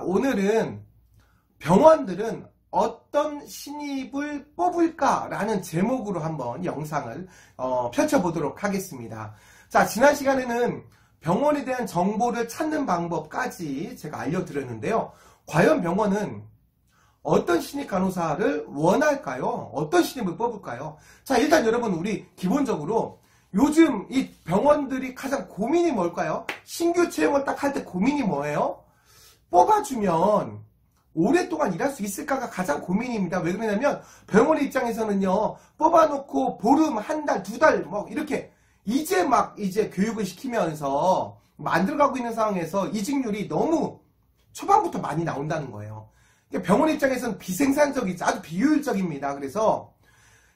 오늘은 병원들은 어떤 신입을 뽑을까라는 제목으로 한번 영상을 펼쳐보도록 하겠습니다. 자, 지난 시간에는 병원에 대한 정보를 찾는 방법까지 제가 알려드렸는데요. 과연 병원은 어떤 신입 간호사를 원할까요? 어떤 신입을 뽑을까요? 자, 일단 여러분, 우리 기본적으로 요즘 이 병원들이 가장 고민이 뭘까요? 신규 채용을 딱 할 때 고민이 뭐예요? 뽑아주면 오랫동안 일할 수 있을까가 가장 고민입니다. 왜 그러냐면 병원 입장에서는요, 뽑아놓고 보름, 한 달, 두 달, 뭐 이렇게 이제 교육을 시키면서 만들어가고 있는 상황에서 이직률이 너무 초반부터 많이 나온다는 거예요. 병원 입장에서는 비생산적이지, 아주 비효율적입니다. 그래서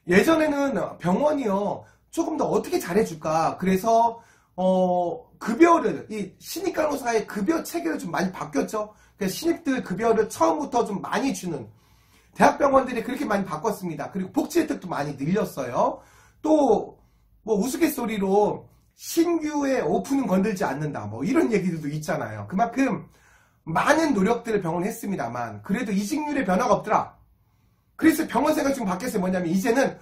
예전에는 병원이요, 조금 더 어떻게 잘해줄까. 그래서 급여를, 이 신입 간호사의 급여 체계를 좀 많이 바뀌었죠. 그래서 신입들 급여를 처음부터 좀 많이 주는 대학병원들이 그렇게 많이 바꿨습니다. 그리고 복지 혜택도 많이 늘렸어요. 또 뭐 우스갯소리로 신규의 오픈은 건들지 않는다, 뭐 이런 얘기들도 있잖아요. 그만큼 많은 노력들을 병원이 했습니다만 그래도 이직률에 변화가 없더라. 그래서 병원 생각이 좀 바뀌었어요. 뭐냐면 이제는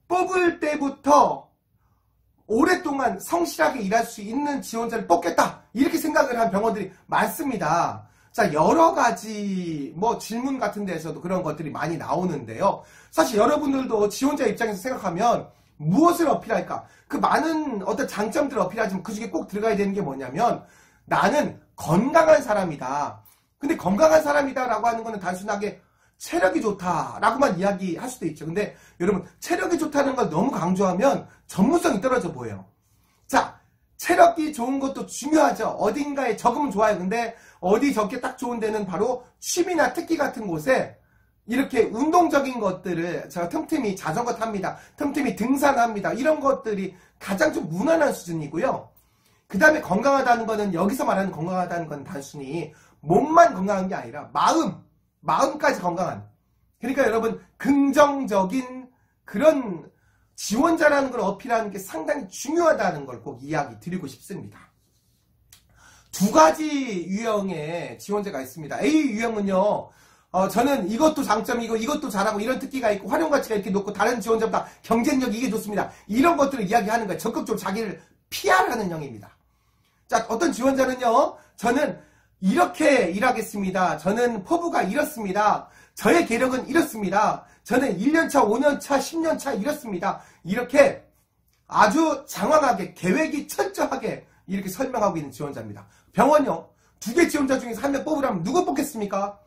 뽑을 때부터 오랫동안 성실하게 일할 수 있는 지원자를 뽑겠다, 이렇게 생각을 한 병원들이 많습니다. 자, 여러 가지 뭐 질문 같은 데에서도 그런 것들이 많이 나오는데요. 사실 여러분들도 지원자 입장에서 생각하면 무엇을 어필할까? 그 많은 어떤 장점들을 어필하지만 그 중에 꼭 들어가야 되는 게 뭐냐면 나는 건강한 사람이다. 근데 건강한 사람이다 라고 하는 거는 단순하게 체력이 좋다 라고만 이야기할 수도 있죠. 근데 여러분, 체력이 좋다는 걸 너무 강조하면 전문성이 떨어져 보여요. 자, 체력이 좋은 것도 중요하죠. 어딘가에 적으면 좋아요. 근데 어디 적게 딱 좋은 데는 바로 취미나 특기 같은 곳에 이렇게 운동적인 것들을 제가 틈틈이 자전거 탑니다, 틈틈이 등산합니다, 이런 것들이 가장 좀 무난한 수준이고요. 그 다음에 건강하다는 거는, 여기서 말하는 건강하다는 건 단순히 몸만 건강한 게 아니라 마음까지 건강한, 그러니까 여러분, 긍정적인 그런 지원자라는 걸 어필하는 게 상당히 중요하다는 걸 꼭 이야기 드리고 싶습니다. 두 가지 유형의 지원자가 있습니다. A 유형은요, 저는 이것도 장점이고 이것도 잘하고 이런 특기가 있고 활용가치가 이렇게 높고 다른 지원자보다 경쟁력이 이게 좋습니다, 이런 것들을 이야기하는 거예요. 적극적으로 자기를 PR하는 형입니다. 자, 어떤 지원자는요, 저는 이렇게 일하겠습니다, 저는 포부가 이렇습니다, 저의 계력은 이렇습니다, 저는 1년차, 5년차, 10년차 이렇습니다, 이렇게 아주 장황하게 계획이 철저하게 이렇게 설명하고 있는 지원자입니다. 병원요, 두 개 지원자 중에서 한 명 뽑으라면 누구 뽑겠습니까?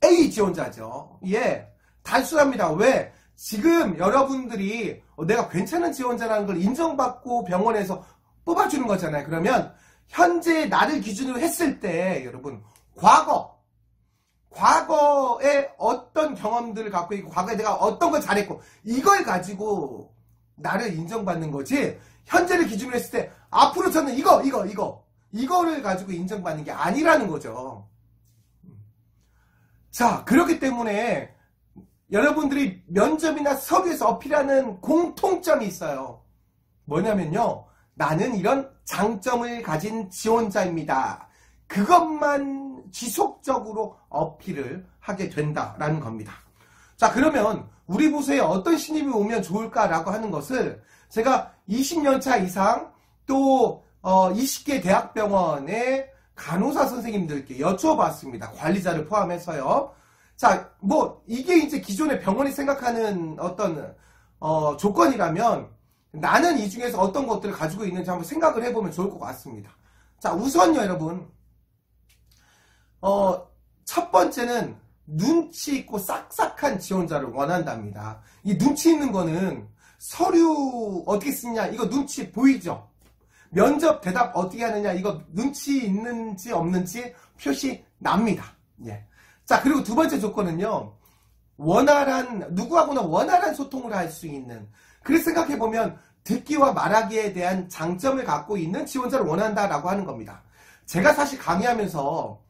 A 지원자죠. 예, 단순합니다. 왜? 지금 여러분들이 내가 괜찮은 지원자라는 걸 인정받고 병원에서 뽑아주는 거잖아요. 그러면 현재 나를 기준으로 했을 때 여러분, 과거에 어떤 경험들을 갖고 있고 과거에 내가 어떤 걸 잘했고 이걸 가지고 나를 인정받는 거지, 현재를 기준으로 했을 때 앞으로 저는 이거를 가지고 인정받는 게 아니라는 거죠. 자, 그렇기 때문에 여러분들이 면접이나 서류에서 어필하는 공통점이 있어요. 뭐냐면요, 나는 이런 장점을 가진 지원자입니다. 그것만 지속적으로 어필을 하게 된다라는 겁니다. 자, 그러면 우리 부서에 어떤 신입이 오면 좋을까라고 하는 것을 제가 20년차 이상 또 20개 대학병원의 간호사 선생님들께 여쭤봤습니다. 관리자를 포함해서요. 자, 뭐 이게 이제 기존의 병원이 생각하는 어떤 조건이라면 나는 이 중에서 어떤 것들을 가지고 있는지 한번 생각을 해보면 좋을 것 같습니다. 자, 우선요 여러분, 첫 번째는 눈치 있고 싹싹한 지원자를 원한답니다. 이 눈치 있는 거는 서류 어떻게 쓰냐, 이거 눈치 보이죠? 면접 대답 어떻게 하느냐, 이거 눈치 있는지 없는지 표시 납니다. 예. 자, 그리고 두 번째 조건은요, 누구하고나 원활한 소통을 할 수 있는, 그래서 생각해보면 듣기와 말하기에 대한 장점을 갖고 있는 지원자를 원한다라고 하는 겁니다. 제가 사실 강의하면서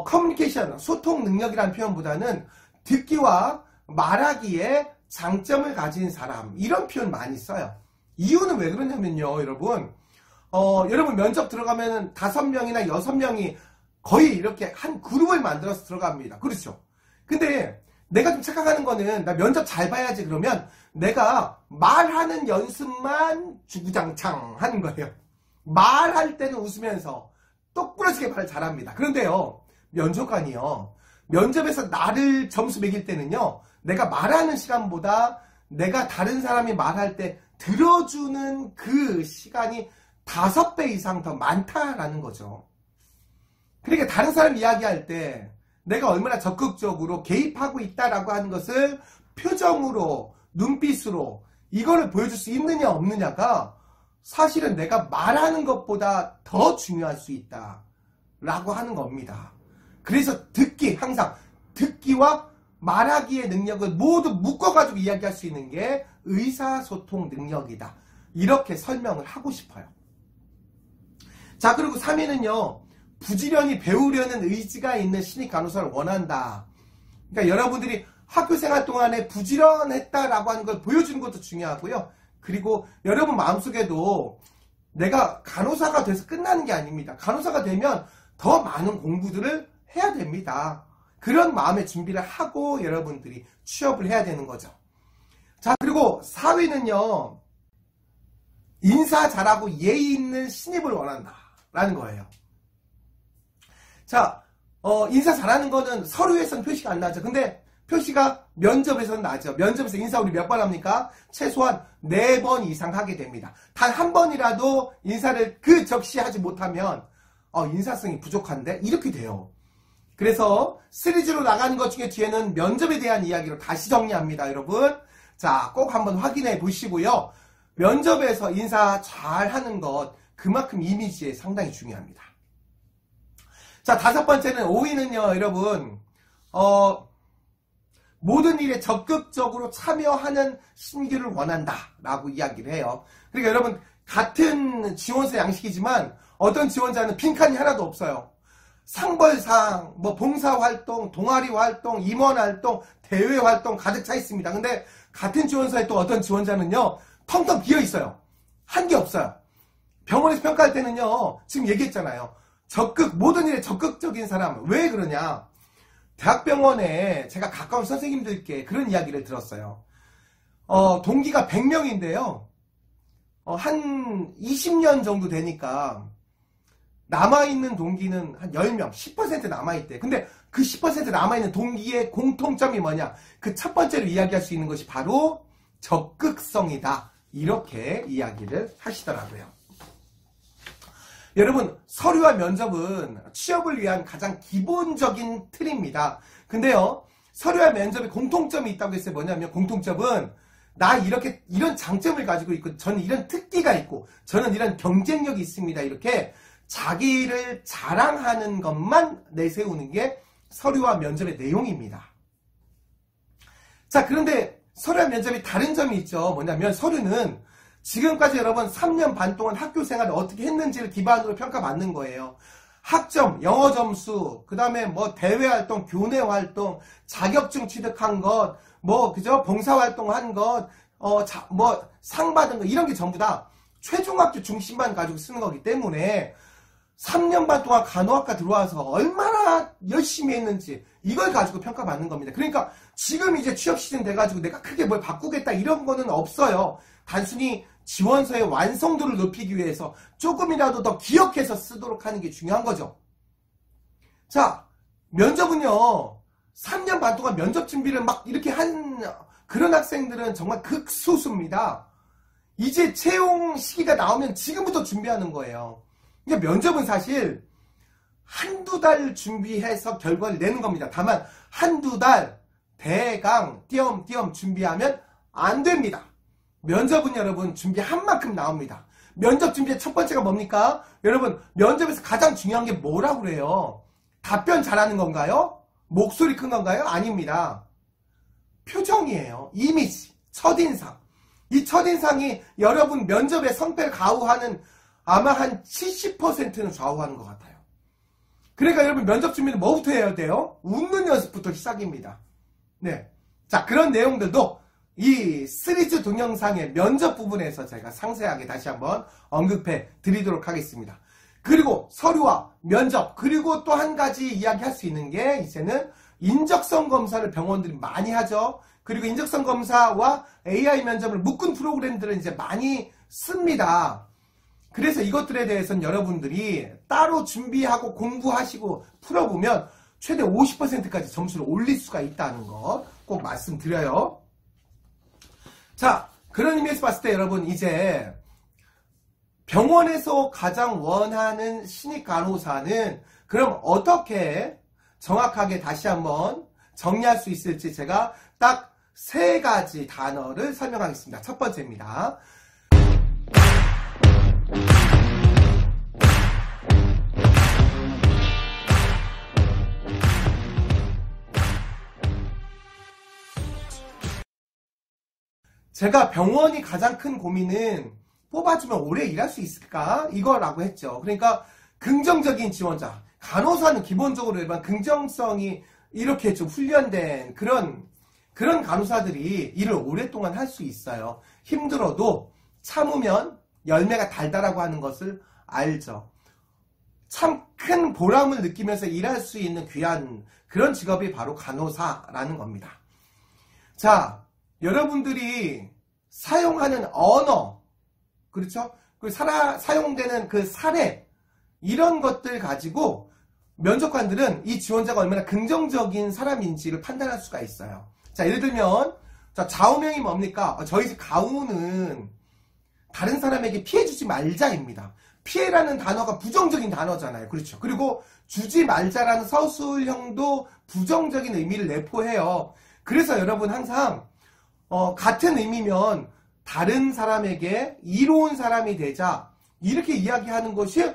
커뮤니케이션, 소통 능력이라는 표현보다는 듣기와 말하기에 장점을 가진 사람, 이런 표현 많이 써요. 이유는 왜 그러냐면요, 여러분, 여러분 면접 들어가면은 5명이나 6명이 거의 이렇게 한 그룹을 만들어서 들어갑니다. 그렇죠? 근데 내가 좀 착각하는 거는 나 면접 잘 봐야지 그러면 내가 말하는 연습만 주구장창 하는 거예요. 말할 때는 웃으면서 똑부러지게 말을 잘합니다. 그런데요, 면접관이요. 면접에서 나를 점수 매길 때는요, 내가 말하는 시간보다 내가 다른 사람이 말할 때 들어주는 그 시간이 5배 이상 더 많다라는 거죠. 그러니까 다른 사람 이야기할 때 내가 얼마나 적극적으로 개입하고 있다라고 하는 것을 표정으로, 눈빛으로 이거를 보여줄 수 있느냐 없느냐가 사실은 내가 말하는 것보다 더 중요할 수 있다라고 하는 겁니다. 그래서 항상 듣기와 말하기의 능력을 모두 묶어가지고 이야기할 수 있는 게 의사소통 능력이다. 이렇게 설명을 하고 싶어요. 자, 그리고 3위는요. 부지런히 배우려는 의지가 있는 신입 간호사를 원한다. 그러니까 여러분들이 학교생활 동안에 부지런했다라고 하는 걸 보여주는 것도 중요하고요. 그리고 여러분 마음속에도 내가 간호사가 돼서 끝나는 게 아닙니다. 간호사가 되면 더 많은 공부들을 해야 됩니다. 그런 마음의 준비를 하고 여러분들이 취업을 해야 되는 거죠. 자, 그리고 4위는요. 인사 잘하고 예의 있는 신입을 원한다. 라는 거예요. 자, 인사 잘하는 거는 서류에서는 표시가 안 나죠. 근데 표시가 면접에서는 나죠. 면접에서 인사 우리 몇 번 합니까? 최소한 4번 이상 하게 됩니다. 단 한 번이라도 인사를 적시하지 못하면 인사성이 부족한데? 이렇게 돼요. 그래서 시리즈로 나가는 것 중에 뒤에는 면접에 대한 이야기로 다시 정리합니다, 여러분. 자, 꼭 한번 확인해 보시고요. 면접에서 인사 잘하는 것, 그만큼 이미지에 상당히 중요합니다. 자, 5번째는 5위는요, 여러분. 모든 일에 적극적으로 참여하는 신규를 원한다. 라고 이야기를 해요. 그러니까 여러분, 같은 지원서 양식이지만 어떤 지원자는 빈칸이 하나도 없어요. 상벌상, 봉사활동, 동아리활동, 임원활동, 대외활동 가득 차 있습니다. 근데 같은 지원서에 또 어떤 지원자는요, 텅텅 비어 있어요. 한 게 없어요. 병원에서 평가할 때는요, 지금 얘기했잖아요. 모든 일에 적극적인 사람. 왜 그러냐? 대학병원에 제가 가까운 선생님들께 그런 이야기를 들었어요. 동기가 100명인데요. 한 20년 정도 되니까 남아있는 동기는 한 10명, 10% 남아있대. 근데 그 10% 남아있는 동기의 공통점이 뭐냐? 그 첫 번째로 이야기할 수 있는 것이 바로 적극성이다. 이렇게 이야기를 하시더라고요. 여러분, 서류와 면접은 취업을 위한 가장 기본적인 틀입니다. 근데요, 서류와 면접에 공통점이 있다고 했어요. 뭐냐면 공통점은 나 이런 장점을 가지고 있고 저는 이런 특기가 있고 저는 이런 경쟁력이 있습니다. 이렇게 자기를 자랑하는 것만 내세우는 게 서류와 면접의 내용입니다. 자, 그런데 서류와 면접이 다른 점이 있죠. 뭐냐면 서류는 지금까지 여러분 3년 반 동안 학교 생활을 어떻게 했는지를 기반으로 평가받는 거예요. 학점, 영어 점수, 그 다음에 대외활동, 교내활동, 자격증 취득한 것, 봉사활동 한 것, 상 받은 것, 이런 게 전부 다 최종학교 중심만 가지고 쓰는 거기 때문에 3년 반 동안 간호학과 들어와서 얼마나 열심히 했는지 이걸 가지고 평가받는 겁니다. 그러니까 지금 이제 취업 시즌 돼가지고 내가 크게 뭘 바꾸겠다 이런 거는 없어요. 단순히 지원서의 완성도를 높이기 위해서 조금이라도 더 기억해서 쓰도록 하는 게 중요한 거죠. 자, 면접은요. 3년 반 동안 면접 준비를 막 이렇게 한 그런 학생들은 정말 극소수입니다. 이제 채용 시기가 나오면 지금부터 준비하는 거예요. 그러니까 면접은 사실 한두 달 준비해서 결과를 내는 겁니다. 다만 한두 달 대강 띄엄띄엄 준비하면 안 됩니다. 면접은 여러분 준비한 만큼 나옵니다. 면접 준비의 첫 번째가 뭡니까? 여러분 면접에서 가장 중요한 게 뭐라고 그래요? 답변 잘하는 건가요? 목소리 큰 건가요? 아닙니다. 표정이에요. 이미지, 첫인상. 이 첫인상이 여러분 면접의 성패를 좌우하는 아마 한 70%는 좌우하는 것 같아요. 그러니까 여러분 면접 준비는 뭐부터 해야 돼요? 웃는 연습부터 시작입니다. 네. 자, 그런 내용들도 이 시리즈 동영상의 면접 부분에서 제가 상세하게 다시 한번 언급해 드리도록 하겠습니다. 그리고 서류와 면접, 그리고 또 한 가지 이야기할 수 있는 게 이제는 인적성 검사를 병원들이 많이 하죠. 그리고 인적성 검사와 AI 면접을 묶은 프로그램들은 이제 많이 씁니다. 그래서 이것들에 대해서는 여러분들이 따로 준비하고 공부하시고 풀어보면 최대 50%까지 점수를 올릴 수가 있다는 거 꼭 말씀드려요. 자, 그런 의미에서 봤을 때 여러분, 이제 병원에서 가장 원하는 신입 간호사는 그럼 어떻게 정확하게 다시 한번 정리할 수 있을지 제가 딱 3가지 단어를 설명하겠습니다. 첫 번째입니다. 제가 병원이 가장 큰 고민은 뽑아주면 오래 일할 수 있을까? 이거라고 했죠. 그러니까 긍정적인 지원자. 간호사는 기본적으로 일반 긍정성이 이렇게 좀 훈련된 그런 간호사들이 일을 오랫동안 할 수 있어요. 힘들어도 참으면 열매가 달다라고 하는 것을 알죠. 참 큰 보람을 느끼면서 일할 수 있는 귀한 그런 직업이 바로 간호사라는 겁니다. 자, 여러분들이 사용하는 언어, 그렇죠? 사용되는 그 사례, 이런 것들 가지고 면접관들은 이 지원자가 얼마나 긍정적인 사람인지를 판단할 수가 있어요. 자, 예를 들면, 자, 좌우명이 뭡니까? 저희 집 가우는 다른 사람에게 피해주지 말자입니다. 피해라는 단어가 부정적인 단어잖아요. 그렇죠? 그리고 주지 말자라는 서술형도 부정적인 의미를 내포해요. 그래서 여러분 항상 같은 의미면 다른 사람에게 이로운 사람이 되자 이렇게 이야기하는 것이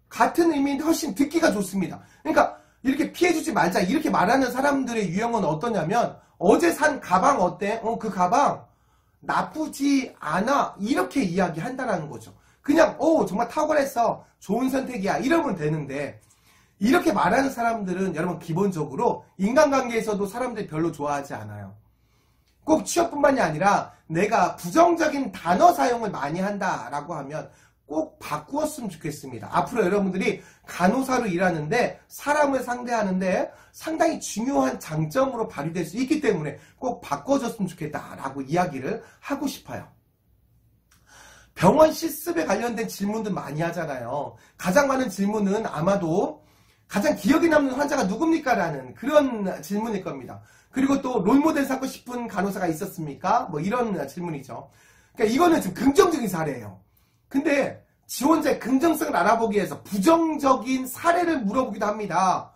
같은 의미인데 훨씬 듣기가 좋습니다. 그러니까 이렇게 피해주지 말자 이렇게 말하는 사람들의 유형은 어떠냐면 어제 산 가방 어때? 그 가방 나쁘지 않아 이렇게 이야기한다라는 거죠. 그냥 정말 탁월했어 좋은 선택이야 이러면 되는데 이렇게 말하는 사람들은 여러분 기본적으로 인간관계에서도 사람들이 별로 좋아하지 않아요. 꼭 취업뿐만이 아니라 내가 부정적인 단어 사용을 많이 한다라고 하면 꼭 바꾸었으면 좋겠습니다. 앞으로 여러분들이 간호사로 일하는데 사람을 상대하는데 상당히 중요한 장점으로 발휘될 수 있기 때문에 꼭 바꿔줬으면 좋겠다라고 이야기를 하고 싶어요. 병원 실습에 관련된 질문들 많이 하잖아요. 가장 많은 질문은 아마도 가장 기억에 남는 환자가 누굽니까? 라는 그런 질문일 겁니다. 그리고 또 롤모델 삼고 싶은 간호사가 있었습니까? 뭐 이런 질문이죠. 그러니까 이거는 지금 긍정적인 사례예요. 근데 지원자의 긍정성을 알아보기 위해서 부정적인 사례를 물어보기도 합니다.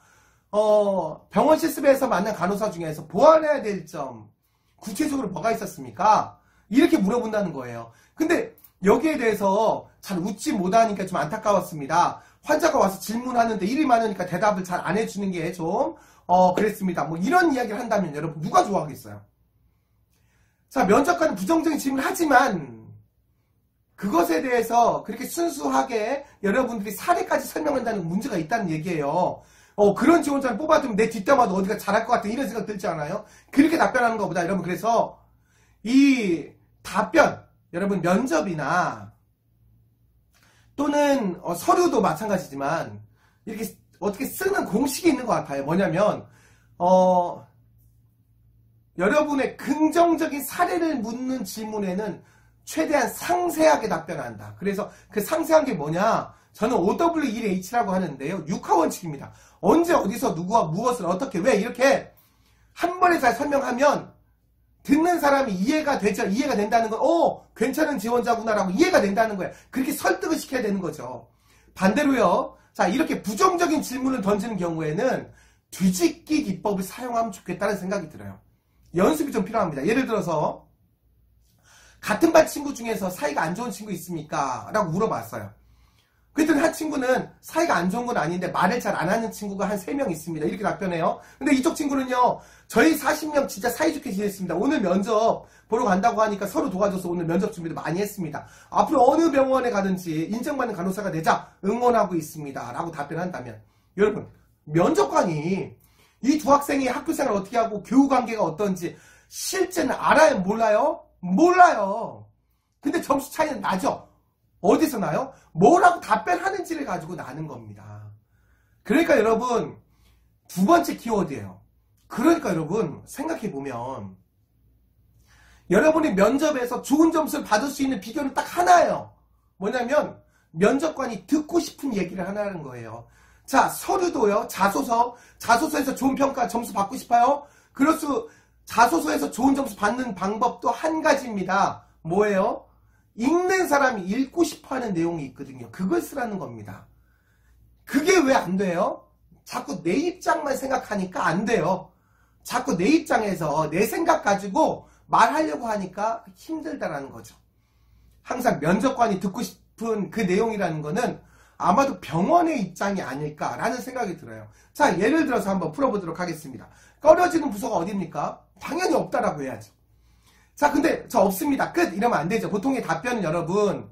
병원 실습에서 만난 간호사 중에서 보완해야 될 점 구체적으로 뭐가 있었습니까? 이렇게 물어본다는 거예요. 근데 여기에 대해서 잘 웃지 못하니까 좀 안타까웠습니다. 환자가 와서 질문하는데 일이 많으니까 대답을 잘 안 해주는 게 좀 그랬습니다. 뭐 이런 이야기를 한다면 여러분 누가 좋아하겠어요? 자, 면접관은 부정적인 질문을 하지만 그것에 대해서 그렇게 순수하게 여러분들이 사례까지 설명한다는 문제가 있다는 얘기예요. 그런 지원자를 뽑아두면 내 뒷담화도 어디가 잘할 것 같아 이런 생각 들지 않아요? 그렇게 답변하는 것보다 여러분 그래서 이 답변 여러분 면접이나 또는 서류도 마찬가지지만 이렇게 어떻게 쓰는 공식이 있는 것 같아요. 뭐냐면 여러분의 긍정적인 사례를 묻는 질문에는 최대한 상세하게 답변한다. 그래서 그 상세한 게 뭐냐? 저는 OW1H라고 하는데요. 6하원칙입니다. 언제 어디서 누구와 무엇을 어떻게 왜 이렇게 한 번에 잘 설명하면 듣는 사람이 이해가 되죠. 이해가 된다는 건 괜찮은 지원자구나라고 이해가 된다는 거예요. 그렇게 설득을 시켜야 되는 거죠. 반대로요. 자, 이렇게 부정적인 질문을 던지는 경우에는 뒤집기 기법을 사용하면 좋겠다는 생각이 들어요. 연습이 좀 필요합니다. 예를 들어서 같은 반 친구 중에서 사이가 안 좋은 친구 있습니까? 라고 물어봤어요. 그랬더니 한 친구는 사이가 안 좋은 건 아닌데 말을 잘 안 하는 친구가 한 3명 있습니다. 이렇게 답변해요. 근데 이쪽 친구는요. 저희 40명 진짜 사이좋게 지냈습니다. 오늘 면접 보러 간다고 하니까 서로 도와줘서 오늘 면접 준비도 많이 했습니다. 앞으로 어느 병원에 가든지 인정받는 간호사가 되자 응원하고 있습니다. 라고 답변한다면 여러분 면접관이 이 두 학생이 학교생활을 어떻게 하고 교우관계가 어떤지 실제는 알아요? 몰라요? 몰라요. 근데 점수 차이는 나죠? 어디서 나요? 뭐라고 답변하는지를 가지고 나는 겁니다. 그러니까 여러분, 두 번째 키워드예요. 그러니까 여러분, 생각해보면 여러분이 면접에서 좋은 점수를 받을 수 있는 비결은 딱 하나예요. 뭐냐면 면접관이 듣고 싶은 얘기를 하라는 거예요. 자, 서류도요. 자소서에서 좋은 평가 점수 받고 싶어요? 자소서에서 좋은 점수 받는 방법도 한 가지입니다. 뭐예요? 읽는 사람이 읽고 싶어하는 내용이 있거든요. 그걸 쓰라는 겁니다. 그게 왜 안 돼요? 자꾸 내 입장만 생각하니까 안 돼요. 자꾸 내 입장에서 내 생각 가지고 말하려고 하니까 힘들다라는 거죠. 항상 면접관이 듣고 싶은 그 내용이라는 거는 아마도 병원의 입장이 아닐까라는 생각이 들어요. 자, 예를 들어서 한번 풀어보도록 하겠습니다. 꺼려지는 부서가 어딥니까? 당연히 없다라고 해야죠. 자, 근데 저 없습니다. 끝! 이러면 안 되죠. 보통의 답변은 여러분,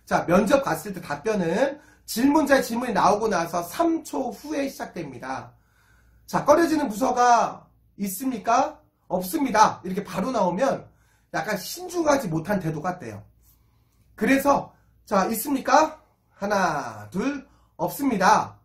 자, 면접 갔을 때 답변은 질문자의 질문이 나오고 나서 3초 후에 시작됩니다. 자, 꺼려지는 부서가 있습니까? 없습니다. 이렇게 바로 나오면 약간 신중하지 못한 태도 같대요. 그래서 자, 있습니까? 하나, 둘, 없습니다.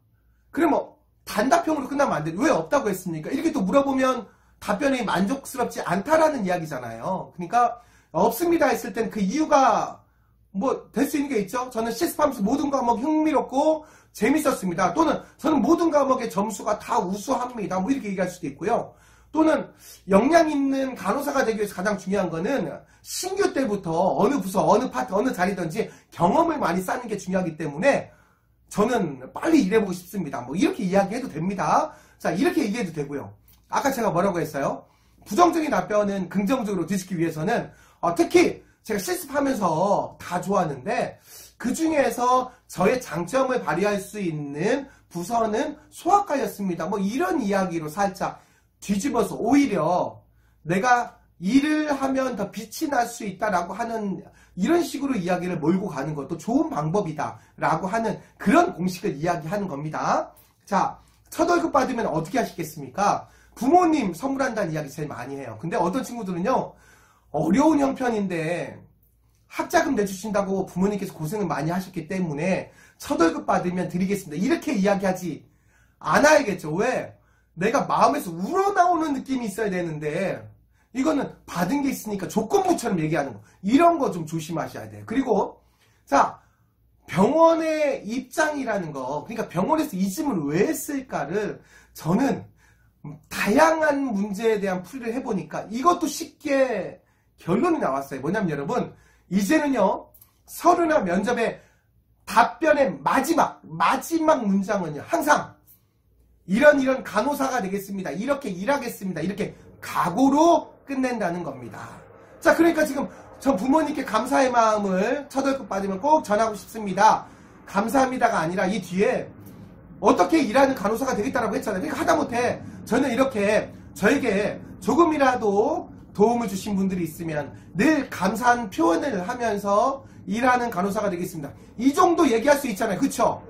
그러면 단답형으로 끝나면 안 돼요. 왜 없다고 했습니까? 이렇게 또 물어보면 답변이 만족스럽지 않다라는 이야기잖아요. 그러니까 없습니다 했을 땐 그 이유가 뭐 될 수 있는 게 있죠. 저는 실습하면서 모든 과목이 흥미롭고 재밌었습니다. 또는 저는 모든 과목의 점수가 다 우수합니다. 뭐 이렇게 얘기할 수도 있고요. 또는 역량 있는 간호사가 되기 위해서 가장 중요한 거는 신규 때부터 어느 부서, 어느 파트, 어느 자리든지 경험을 많이 쌓는 게 중요하기 때문에 저는 빨리 일해보고 싶습니다. 뭐 이렇게 이야기해도 됩니다. 자, 이렇게 얘기해도 되고요. 아까 제가 뭐라고 했어요? 부정적인 답변은 긍정적으로 뒤집기 위해서는 특히 제가 실습하면서 다 좋았는데 그 중에서 저의 장점을 발휘할 수 있는 부서는 소아과였습니다. 뭐 이런 이야기로 살짝 뒤집어서 오히려 내가 일을 하면 더 빛이 날 수 있다라고 하는 이런 식으로 이야기를 몰고 가는 것도 좋은 방법이다 라고 하는 그런 공식을 이야기하는 겁니다. 자, 첫 월급 받으면 어떻게 하시겠습니까? 부모님 선물한다는 이야기 제일 많이 해요. 근데 어떤 친구들은요, 어려운 형편인데 학자금 내주신다고 부모님께서 고생을 많이 하셨기 때문에 첫 월급 받으면 드리겠습니다. 이렇게 이야기하지 않아야겠죠. 왜? 내가 마음에서 우러나오는 느낌이 있어야 되는데 이거는 받은 게 있으니까 조건부처럼 얘기하는 거. 이런 거 좀 조심하셔야 돼요. 그리고 자, 병원의 입장이라는 거, 그러니까 병원에서 이 질문을 왜 했을까를 저는 다양한 문제에 대한 풀이를 해보니까 이것도 쉽게 결론이 나왔어요. 뭐냐면 여러분, 이제는요, 서류나 면접의 답변의 마지막 문장은요, 항상 이런 간호사가 되겠습니다. 이렇게 일하겠습니다. 이렇게 각오로 끝낸다는 겁니다. 자, 그러니까 지금 전 부모님께 감사의 마음을 첫 월급 받으면 꼭 전하고 싶습니다. 감사합니다가 아니라 이 뒤에 어떻게 일하는 간호사가 되겠다라고 했잖아요. 그러니까 하다못해 저는 이렇게 저에게 조금이라도 도움을 주신 분들이 있으면 늘 감사한 표현을 하면서 일하는 간호사가 되겠습니다. 이 정도 얘기할 수 있잖아요. 그쵸?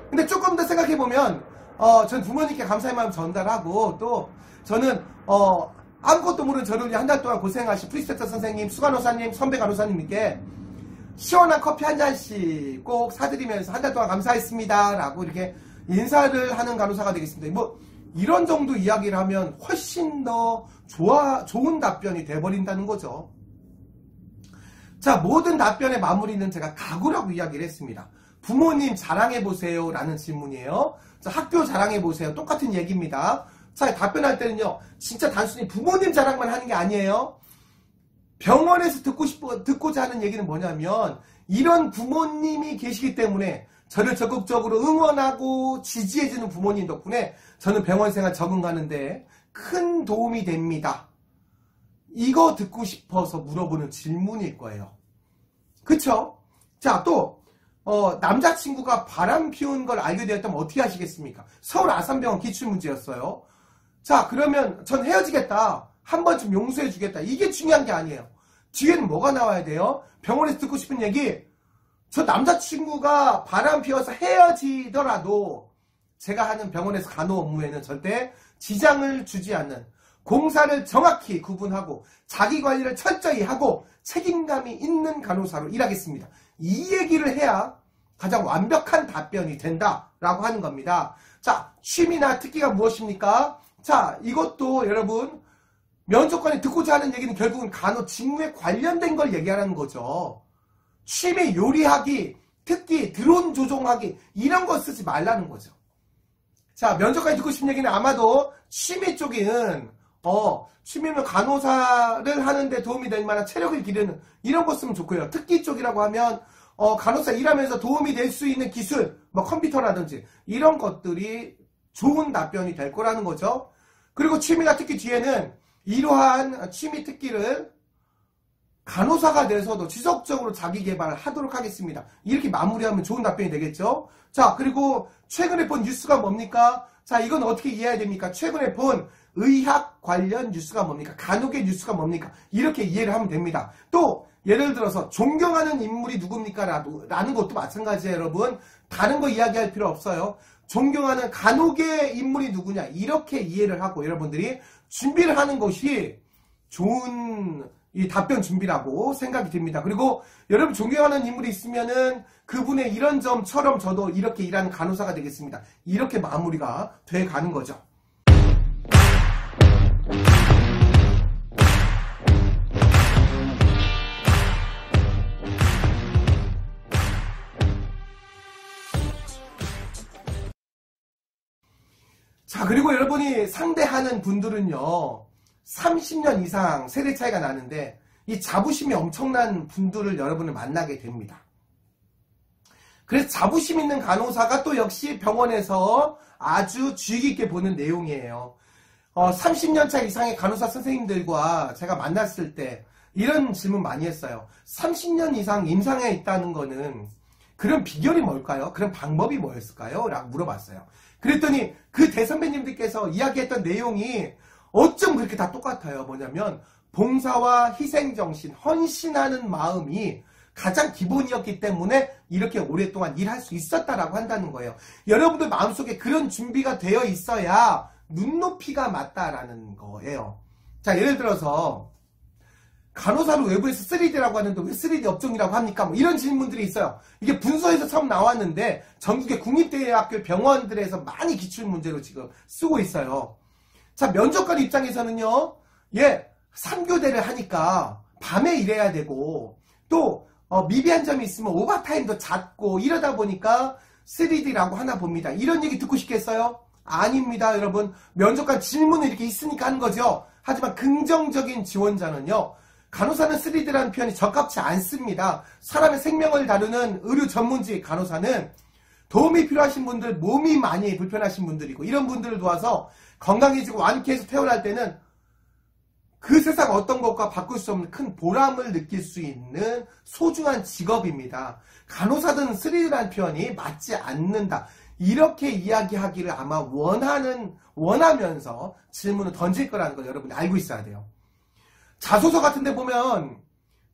근데 조금 더 생각해보면 전 부모님께 감사의 마음 전달하고 또 저는 아무것도 모르는 저를 위해 한 달 동안 고생하신 프리스펙터 선생님, 수간호사님, 선배 간호사님께 시원한 커피 한 잔씩 꼭 사드리면서 한 달 동안 감사했습니다 라고 이렇게 인사를 하는 간호사가 되겠습니다. 뭐 이런 정도 이야기를 하면 훨씬 더 좋은 답변이 돼버린다는 거죠. 자, 모든 답변의 마무리는 제가 각오라고 이야기를 했습니다. 부모님 자랑해보세요 라는 질문이에요. 자, 학교 자랑해보세요. 똑같은 얘기입니다. 자, 답변할 때는요, 진짜 단순히 부모님 자랑만 하는 게 아니에요. 병원에서 듣고자 하는 얘기는 뭐냐면, 이런 부모님이 계시기 때문에 저를 적극적으로 응원하고 지지해주는 부모님 덕분에 저는 병원 생활 적응하는데 큰 도움이 됩니다. 이거 듣고 싶어서 물어보는 질문일 거예요. 그쵸? 자, 또 남자친구가 바람 피운 걸 알게 되었다면 어떻게 하시겠습니까? 서울 아산병원 기출문제였어요. 자, 그러면 전 헤어지겠다. 한 번쯤 용서해주겠다. 이게 중요한 게 아니에요. 뒤에는 뭐가 나와야 돼요? 병원에서 듣고 싶은 얘기, 저 남자친구가 바람 피워서 헤어지더라도 제가 하는 병원에서 간호 업무에는 절대 지장을 주지 않는 공사를 정확히 구분하고 자기관리를 철저히 하고 책임감이 있는 간호사로 일하겠습니다. 이 얘기를 해야 가장 완벽한 답변이 된다라고 하는 겁니다. 자, 취미나 특기가 무엇입니까? 자, 이것도 여러분 면접관이 듣고자 하는 얘기는 결국은 간호 직무에 관련된 걸 얘기하는 거죠. 취미 요리하기, 특기, 드론 조종하기 이런 거 쓰지 말라는 거죠. 자, 면접관이 듣고 싶은 얘기는 아마도 취미 쪽인 취미면 간호사를 하는데 도움이 될 만한 체력을 기르는 이런 거 쓰면 좋고요. 특기 쪽이라고 하면 간호사 일하면서 도움이 될 수 있는 기술, 뭐 컴퓨터라든지 이런 것들이 좋은 답변이 될 거라는 거죠. 그리고 취미나 특기 뒤에는 이러한 취미 특기를 간호사가 돼서도 지속적으로 자기 개발을 하도록 하겠습니다. 이렇게 마무리하면 좋은 답변이 되겠죠. 자, 그리고 최근에 본 뉴스가 뭡니까? 자, 이건 어떻게 이해해야 됩니까? 최근에 본 의학 관련 뉴스가 뭡니까? 간혹의 뉴스가 뭡니까? 이렇게 이해를 하면 됩니다. 또 예를 들어서 존경하는 인물이 누굽니까? 라는 것도 마찬가지예요, 여러분. 다른 거 이야기할 필요 없어요. 존경하는 간혹의 인물이 누구냐? 이렇게 이해를 하고 여러분들이 준비를 하는 것이 좋은 이 답변 준비라고 생각이 듭니다. 그리고 여러분 존경하는 인물이 있으면은 그분의 이런 점처럼 저도 이렇게 일하는 간호사가 되겠습니다. 이렇게 마무리가 돼 가는 거죠. 자, 그리고 여러분이 상대하는 분들은요, 30년 이상 세대 차이가 나는데 이 자부심이 엄청난 분들을 여러분을 만나게 됩니다. 그래서 자부심 있는 간호사가 또 역시 병원에서 아주 주의 깊게 보는 내용이에요. 30년 차 이상의 간호사 선생님들과 제가 만났을 때 이런 질문 많이 했어요. 30년 이상 임상에 있다는 거는 그런 비결이 뭘까요? 그런 방법이 뭐였을까요? 라고 물어봤어요. 그랬더니 그 대선배님들께서 이야기했던 내용이 어쩜 그렇게 다 똑같아요. 뭐냐면 봉사와 희생정신, 헌신하는 마음이 가장 기본이었기 때문에 이렇게 오랫동안 일할 수 있었다라고 한다는 거예요. 여러분들 마음속에 그런 준비가 되어 있어야 눈높이가 맞다라는 거예요. 자, 예를 들어서 간호사로 외부에서 3D라고 하는데 왜 3D 업종이라고 합니까? 뭐 이런 질문들이 있어요. 이게 분서에서 처음 나왔는데 전국의 국립대학교 병원들에서 많이 기출문제로 지금 쓰고 있어요. 자, 면접관 입장에서는요, 3교대를 하니까 밤에 일해야 되고, 또, 미비한 점이 있으면 오버타임도 잦고, 이러다 보니까 3D라고 하나 봅니다. 이런 얘기 듣고 싶겠어요? 아닙니다, 여러분. 면접관 질문이 이렇게 있으니까 하는 거죠. 하지만 긍정적인 지원자는요, 간호사는 3D라는 표현이 적합치 않습니다. 사람의 생명을 다루는 의료 전문직 간호사는 도움이 필요하신 분들, 몸이 많이 불편하신 분들이고, 이런 분들을 도와서 건강해지고 완쾌해서 퇴원할 때는 그 세상 어떤 것과 바꿀 수 없는 큰 보람을 느낄 수 있는 소중한 직업입니다. 간호사든 3D라는 표현이 맞지 않는다. 이렇게 이야기하기를 아마 원하면서 질문을 던질 거라는 걸 여러분이 알고 있어야 돼요. 자소서 같은 데 보면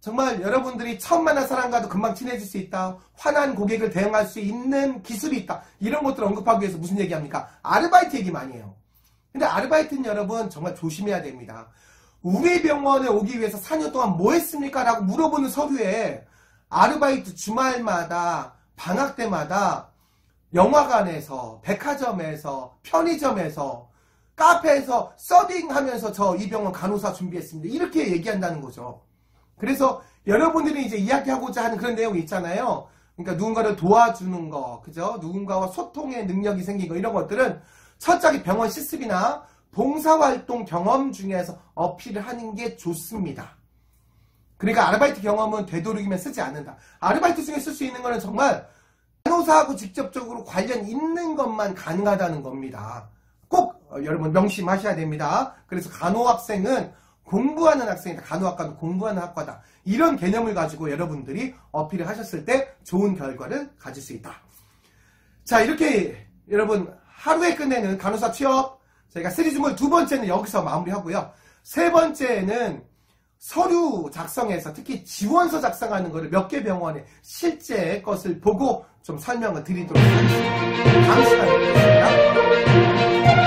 정말 여러분들이 처음 만난 사람과도 금방 친해질 수 있다. 화난 고객을 대응할 수 있는 기술이 있다. 이런 것들을 언급하기 위해서 무슨 얘기합니까? 아르바이트 얘기 많이 해요. 근데 아르바이트는 여러분 정말 조심해야 됩니다. 우리 병원에 오기 위해서 4년 동안 뭐 했습니까? 라고 물어보는 서류에 아르바이트 주말마다 방학 때마다 영화관에서 백화점에서 편의점에서 카페에서 서빙하면서 저 이 병원 간호사 준비했습니다. 이렇게 얘기한다는 거죠. 그래서 여러분들이 이제 이야기하고자 하는 그런 내용이 있잖아요. 그러니까 누군가를 도와주는 거, 그죠? 누군가와 소통의 능력이 생긴 거, 이런 것들은 철저하게 병원 실습이나 봉사활동 경험 중에서 어필을 하는 게 좋습니다. 그러니까 아르바이트 경험은 되도록이면 쓰지 않는다. 아르바이트 중에 쓸 수 있는 거는 정말 간호사하고 직접적으로 관련 있는 것만 가능하다는 겁니다. 꼭 여러분 명심하셔야 됩니다. 그래서 간호학생은 공부하는 학생이다. 간호학과는 공부하는 학과다. 이런 개념을 가지고 여러분들이 어필을 하셨을 때 좋은 결과를 가질 수 있다. 자, 이렇게 여러분 하루에 끝내는 간호사 취업, 저희가 시리즈물 2번째는 여기서 마무리하고요. 3번째는 서류 작성에서 특히 지원서 작성하는 거를 몇 개 병원의 실제 것을 보고 좀 설명을 드리도록 하겠습니다. 다음 시간에 뵙겠습니다.